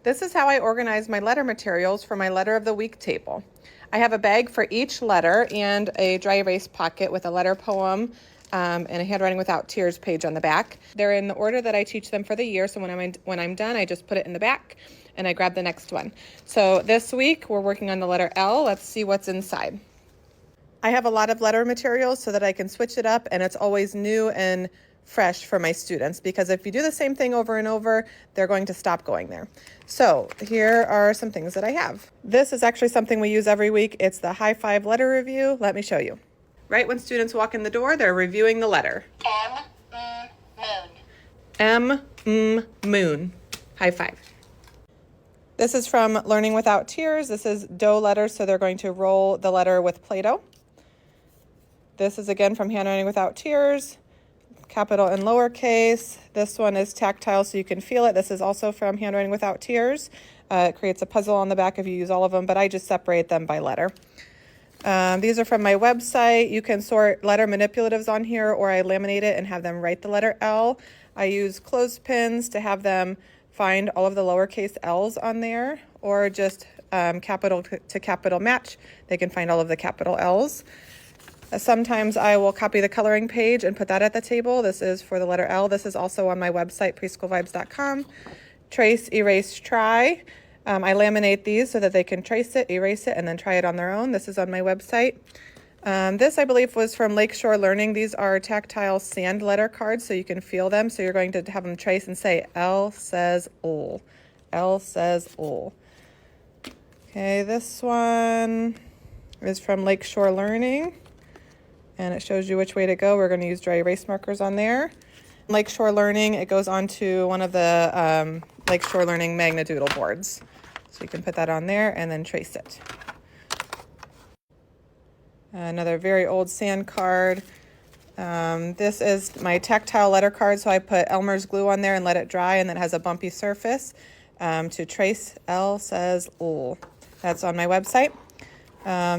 This is how I organize my letter materials for my letter of the week table. I have a bag for each letter and a dry erase pocket with a letter poem and a handwriting without tears page on the back. They're in the order that I teach them for the year, so when I'm done, I just put it in the back and I grab the next one. So this week we're working on the letter L. Let's see what's inside. I have a lot of letter materials so that I can switch it up, and it's always new and fresh for my students, because if you do the same thing over and over, they're going to stop going there. So here are some things that I have. This is actually something we use every week. It's the high five letter review. Let me show you. Right when students walk in the door, they're reviewing the letter. Moon. Moon. High five. This is from Learning Without Tears. This is dough letters, so they're going to roll the letter with Play-Doh. This is again from Handwriting Without Tears, capital and lowercase. This one is tactile, so you can feel it. This is also from Handwriting Without Tears. It creates a puzzle on the back if you use all of them, but I just separate them by letter. These are from my website. You can sort letter manipulatives on here, or I laminate it and have them write the letter L. I use clothespins to have them find all of the lowercase L's on there, or just capital to capital match. They can find all of the capital L's. Sometimes I will copy the coloring page and put that at the table. This is for the letter L. This is also on my website, preschoolvibes.com. Trace, erase, try. I laminate these so that they can trace it, erase it, and then try it on their own. This is on my website. This, I believe, was from Lakeshore Learning. These are tactile sand letter cards, so you can feel them. So you're going to have them trace and say, L says ol. L says ol. Okay, this one is from Lakeshore Learning, and it shows you which way to go. We're going to use dry erase markers on there. Lakeshore Learning, it goes onto one of the Lakeshore Learning Magnadoodle boards. So you can put that on there and then trace it. Another very old sand card. This is my tactile letter card, so I put Elmer's glue on there and let it dry, and then it has a bumpy surface to trace. L says ol. That's on my website.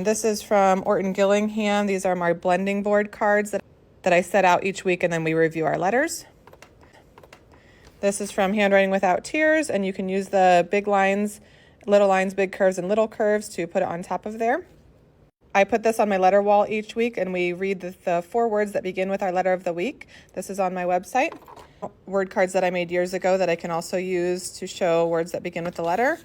This is from Orton Gillingham. These are my blending board cards that I set out each week, and then we review our letters. This is from Handwriting Without Tears, and you can use the big lines, little lines, big curves, and little curves to put it on top of there. I put this on my letter wall each week, and we read the 4 words that begin with our letter of the week. This is on my website. Word cards that I made years ago that I can also use to show words that begin with the letter.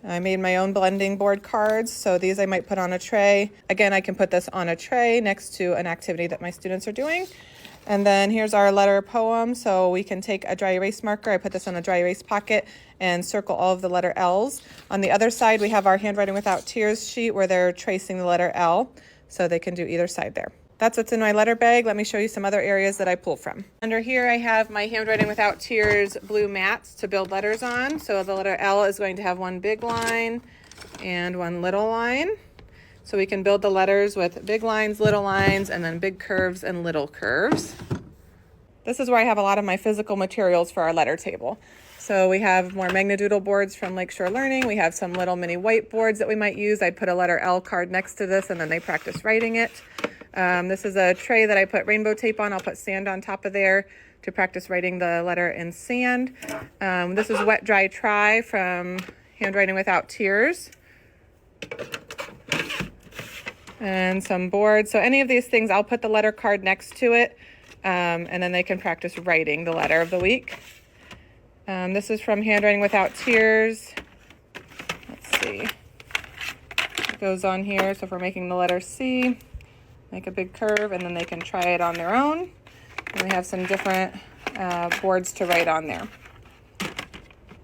I made my own blending board cards, so these I might put on a tray. Again, I can put this on a tray next to an activity that my students are doing. And then here's our letter poem, so we can take a dry erase marker. I put this on a dry erase pocket and circle all of the letter L's. On the other side, we have our Handwriting Without Tears sheet where they're tracing the letter L, so they can do either side there. That's what's in my letter bag. Let me show you some other areas that I pull from. Under here, I have my Handwriting Without Tears blue mats to build letters on. So the letter L is going to have one big line and one little line. So we can build the letters with big lines, little lines, and then big curves and little curves. This is where I have a lot of my physical materials for our letter table. So we have more Magnadoodle boards from Lakeshore Learning. We have some little mini whiteboards that we might use. I'd put a letter L card next to this, and then they practice writing it. This is a tray that I put rainbow tape on. I'll put sand on top of there to practice writing the letter in sand. This is Wet, Dry, Try from Handwriting Without Tears. And some boards. So any of these things, I'll put the letter card next to it, and then they can practice writing the letter of the week. This is from Handwriting Without Tears. Let's see. It goes on here. So if we're making the letter C, make a big curve, and then they can try it on their own. And we have some different boards to write on there.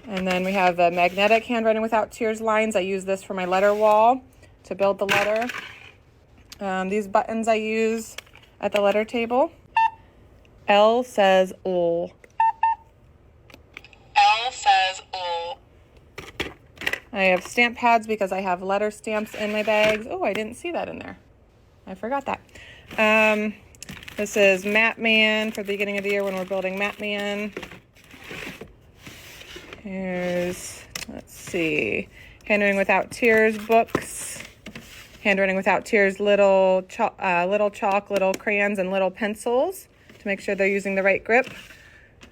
And then we have the magnetic Handwriting Without Tears lines. I use this for my letter wall to build the letter. These buttons I use at the letter table. L says ol. L says ol. I have stamp pads because I have letter stamps in my bags. Oh, I didn't see that in there. I forgot that. This is Mat Man for the beginning of the year when we're building Mat Man. Here's, let's see, Handwriting Without Tears books. Handwriting Without Tears little chalk, little crayons, and little pencils to make sure they're using the right grip.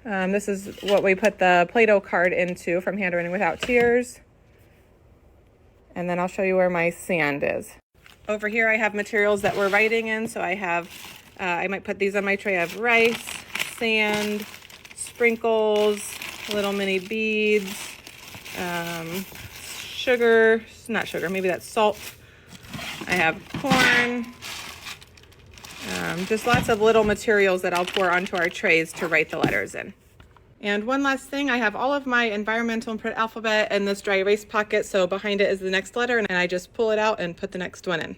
This is what we put the Play-Doh card into from Handwriting Without Tears. And then I'll show you where my sand is. Over here I have materials that we're writing in, so I have, I might put these on my tray. I have rice, sand, sprinkles, little mini beads, sugar, not sugar, maybe that's salt. I have corn, just lots of little materials that I'll pour onto our trays to write the letters in. And one last thing, I have all of my environmental and print alphabet in this dry erase pocket, so behind it is the next letter, and I just pull it out and put the next one in.